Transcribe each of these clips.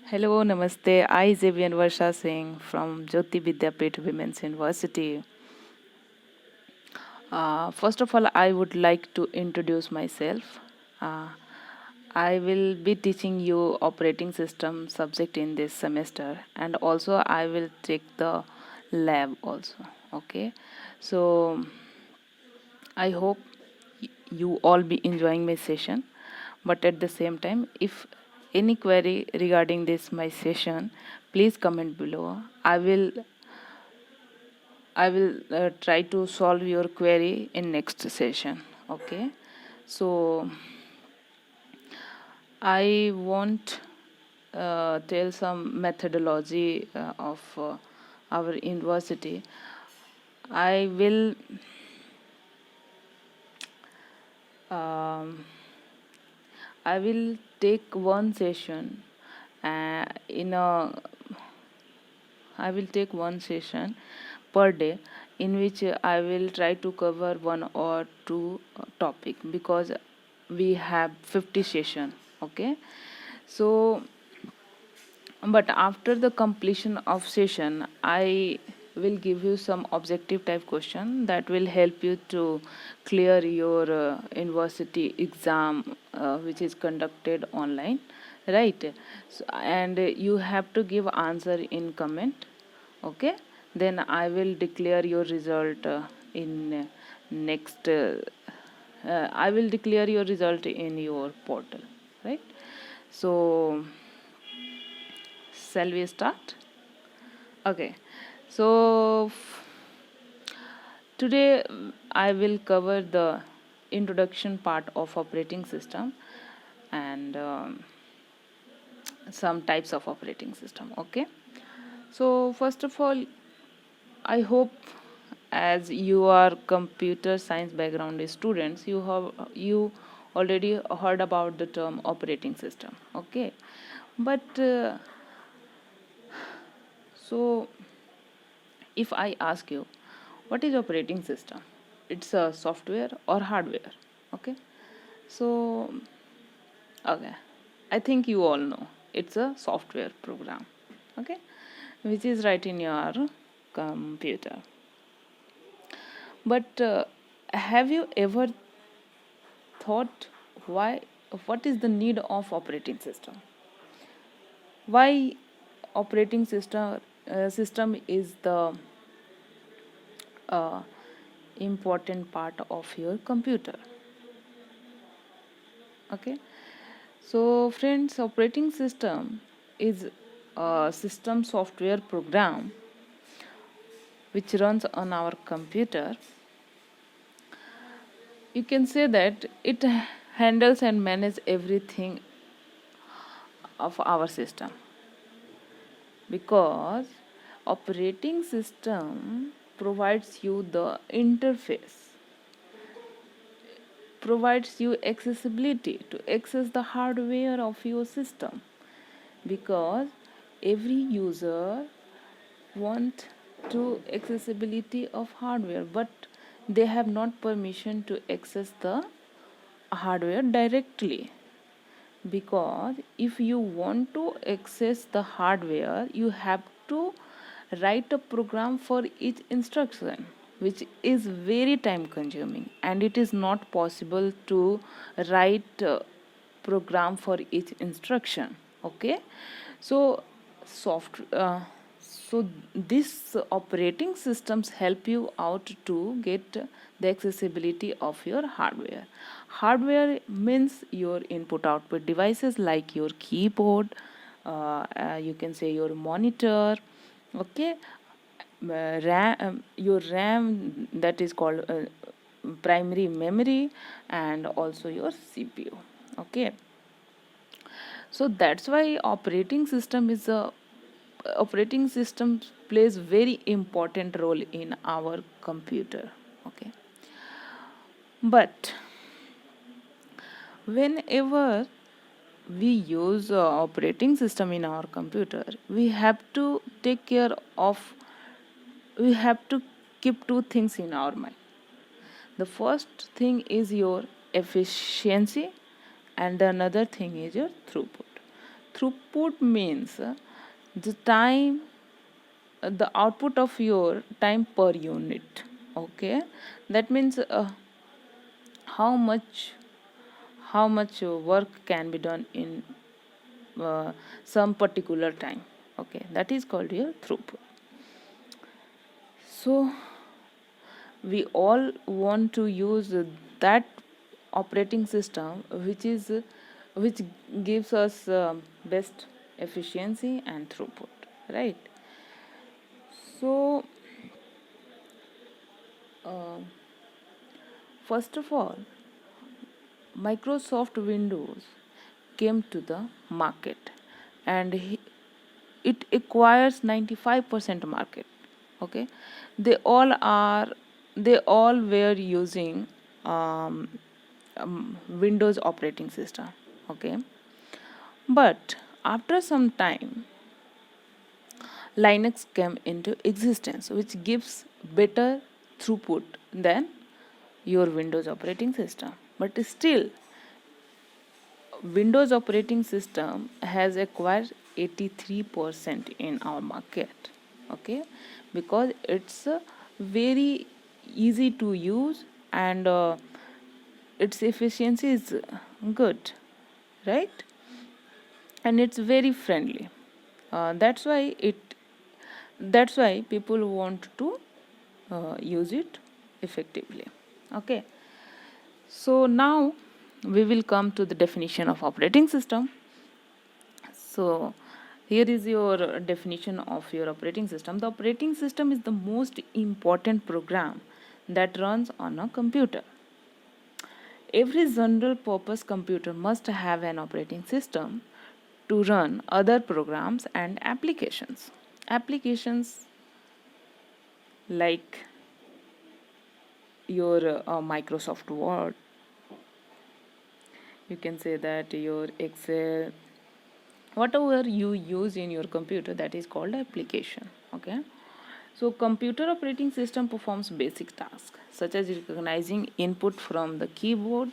Hello, Namaste. I, Xavier Varsha Singh from Jyoti Vidyapit Women's University. First of all, I would like to introduce myself. Uh, I will be teaching you operating system subject in this semester, and also I will take the lab also. Okay, so I hope you all be enjoying my session. But at the same time, if any query regarding this my session, please comment below. I will try to solve your query in next session. Okay. So I want tell some methodology of our university. I will um, I will take one session in a I will take one session per day in which I will try to cover one or two topic because we have 50 session. Okay, so but after the completion of session I will give you some objective type question that will help you to clear your university exam which is conducted online, right? So, and you have to give answer in comment. Okay, then I will declare your result in next I will declare your result in your portal, right? So shall we start? Okay, so today I will cover the introduction part of operating system and some types of operating system. Okay, so first of all, I hope as you are computer science background students, you already heard about the term operating system. Okay, but so if I ask you, what is operating system? It's a software or hardware. Okay, so okay, I think you all know it's a software program. Okay, which is right in your computer. But have you ever thought why? What is the need of operating system? Why operating system is the uh, important part of your computer? Okay, so friends, operating system is a system software program which runs on our computer. You can say that it handles and manages everything of our system because operating system provides you the interface, provides you accessibility to access the hardware of your system because every user want to accessibility of hardware, but they have not permission to access the hardware directly because if you want to access the hardware you have to write a program for each instruction, which is very time consuming, and it is not possible to write a program for each instruction. Okay, so soft so this operating systems help you out to get the accessibility of your hardware. Hardware means your input output devices like your keyboard, you can say your monitor. Okay, your RAM, that is called primary memory, and also your CPU. Okay, so that's why operating system plays very important role in our computer. Okay, but whenever we use operating system in our computer, we have to take care of, we have to keep two things in our mind. The first thing is your efficiency and the another thing is your throughput. throughput means the time, the output of your time per unit. Okay, that means how much work can be done in some particular time. Okay, that is called your throughput. So we all want to use that operating system which gives us best efficiency and throughput, right? So uh, first of all, Microsoft Windows came to the market, and it acquires 95% market. Okay, they all are they all were using Windows operating system. Okay, but after some time, Linux came into existence, which gives better throughput than your Windows operating system. But still, Windows operating system has acquired 83% in our market. Okay, because it's very easy to use, and its efficiency is good, right? And it's very friendly. That's why people want to use it effectively. Okay, so now we will come to the definition of operating system. So here is your definition of your operating system. The operating system is the most important program that runs on a computer. Every general purpose computer must have an operating system to run other programs and applications. Applications like your Microsoft Word, you can say that your Excel, whatever you use in your computer, that is called application. Okay, so computer operating system performs basic tasks such as recognizing input from the keyboard,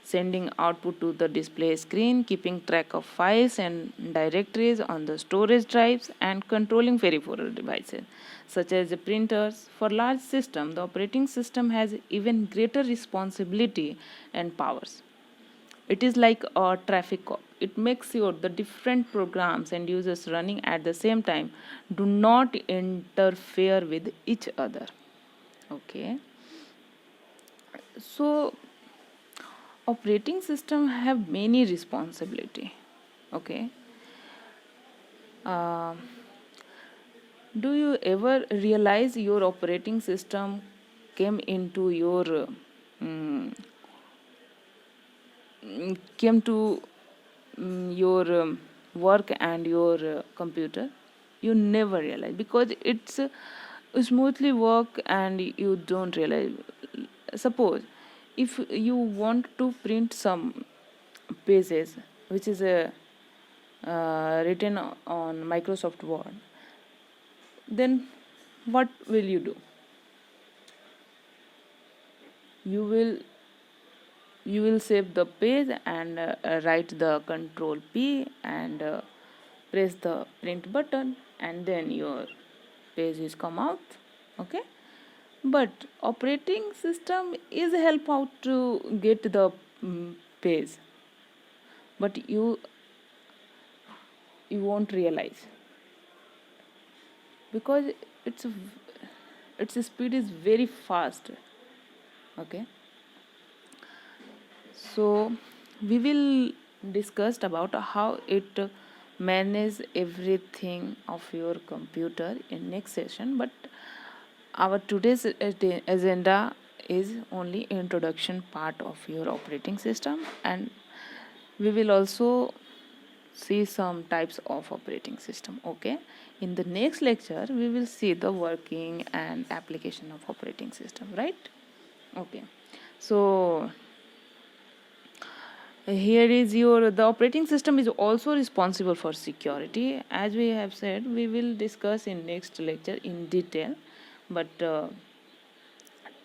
sending output to the display screen, keeping track of files and directories on the storage drives, and controlling peripheral devices such as the printers. For large system, the operating system has even greater responsibility and powers. It is like a traffic cop. It makes sure the different programs and users running at the same time do not interfere with each other. Okay. So operating system have many responsibility. Okay. Uh, do you ever realize your operating system came into your mm, came to your work and your computer? You never realize because it's smoothly work and you don't realize. Suppose if you want to print some pages which is written on Microsoft Word, then what will you do? You will save the page and write the control P and press the print button, and then your page is come out. Okay, but operating system is help out to get the page, but you won't realize because its its speed is very fast. Okay, so we will discuss about how it manage everything of your computer in next session, but our today's agenda is only introduction part of your operating system, and we will also see some types of operating system. Okay, in the next lecture we will see the working and application of operating system, right? Okay, so here is your the operating system is also responsible for security. As we have said, we will discuss in next lecture in detail, but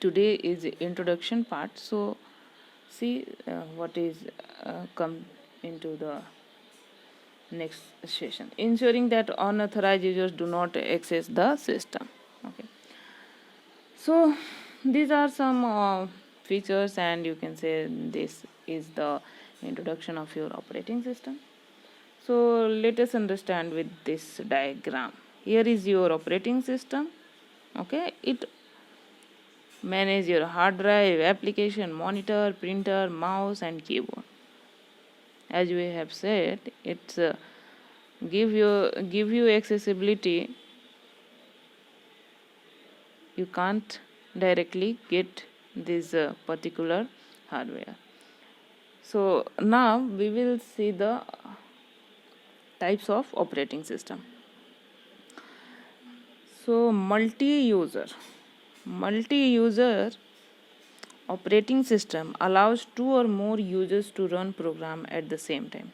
today is introduction part. So see what is come into the next session. Ensuring that unauthorized users do not access the system. Okay. So these are some features, and you can say this is the introduction of your operating system. So let us understand with this diagram. Here is your operating system. Okay, it manage your hard drive, application, monitor, printer, mouse, and keyboard. As we have said, it's give you accessibility. You can't directly get this particular hardware. So now we will see the types of operating system. So multi-user operating system allows two or more users to run program at the same time.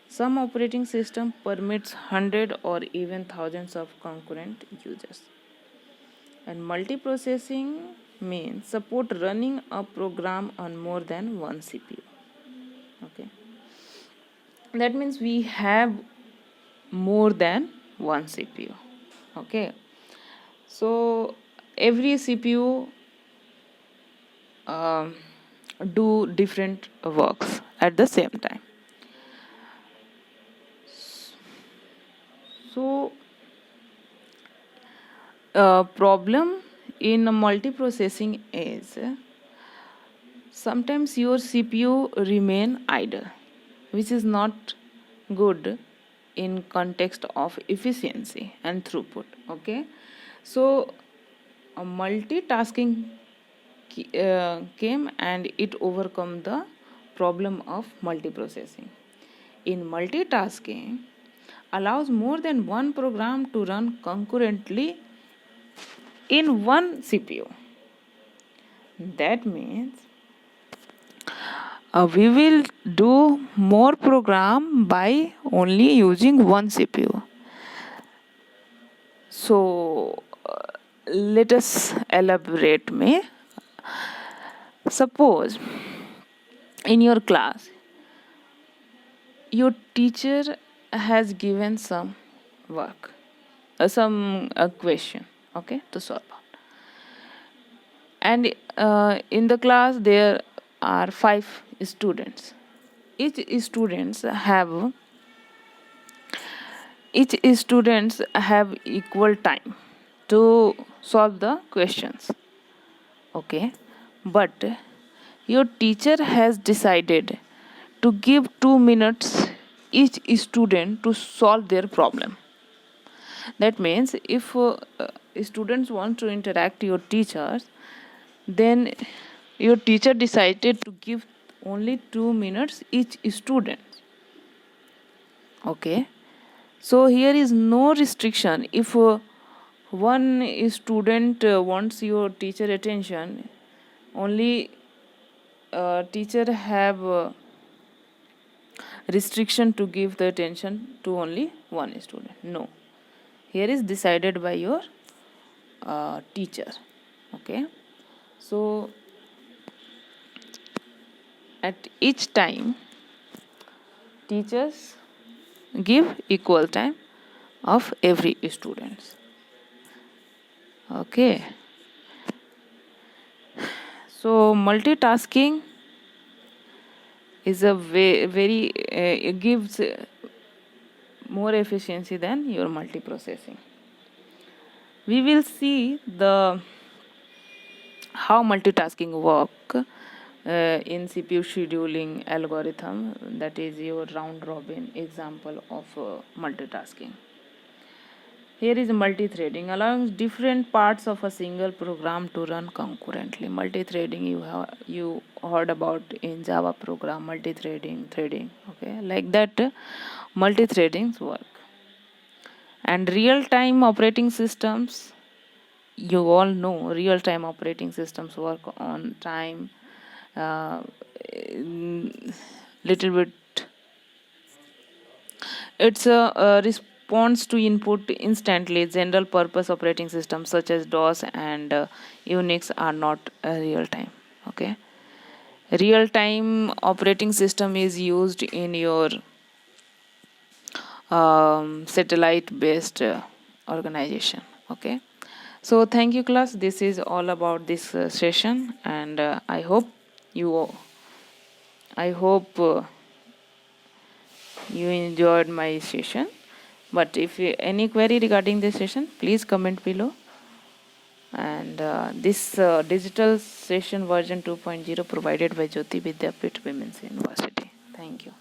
Some operating system permits hundred or even thousands of concurrent users. And multiprocessing means support running a program on more than one CPU. Okay, that means we have more than one CPU. Okay, so every CPU do different works at the same time. So problem in multiprocessing is sometimes your CPU remain idle, which is not good in context of efficiency and throughput. Okay, so multitasking came and it overcome the problem of multiprocessing. In multitasking allows more than one program to run concurrently in one CPU. That means we will do more program by only using one CPU. So let us elaborate me. Suppose in your class your teacher has given some work, some question, okay, to solve out. And in the class there are 5 students. Each students have equal time to solve the questions. Okay, but your teacher has decided to give 2 minutes each student to solve their problem. That means if students want to interact your teachers, then your teacher decided to give only 2 minutes each student. Okay, so here is no restriction. If one student wants your teacher attention, only teacher have restriction to give the attention to only one student. No, here is decided by your teacher. Okay, so at each time teachers give equal time of every students. Okay, so multitasking is a very it gives more efficiency than your multiprocessing. We will see the how multitasking work in CPU scheduling algorithm, that is your round robin example of multitasking. Here is multi-threading, allowing different parts of a single program to run concurrently. Multi-threading you heard about in Java program, multi-threading, threading. Okay, like that, multi-threadings work. And real-time operating systems, you all know real-time operating systems work on time. Little bit, it's a response to input instantly. General purpose operating systems such as DOS and Unix are not real time. Okay, real time operating system is used in your satellite based organization. Okay, so thank you class, this is all about this session, and you I hope you enjoyed my session. But if any query regarding this session, please comment below. And this digital session version 2.0 provided by Jyoti Vidyapeeth Women's University. Thank you.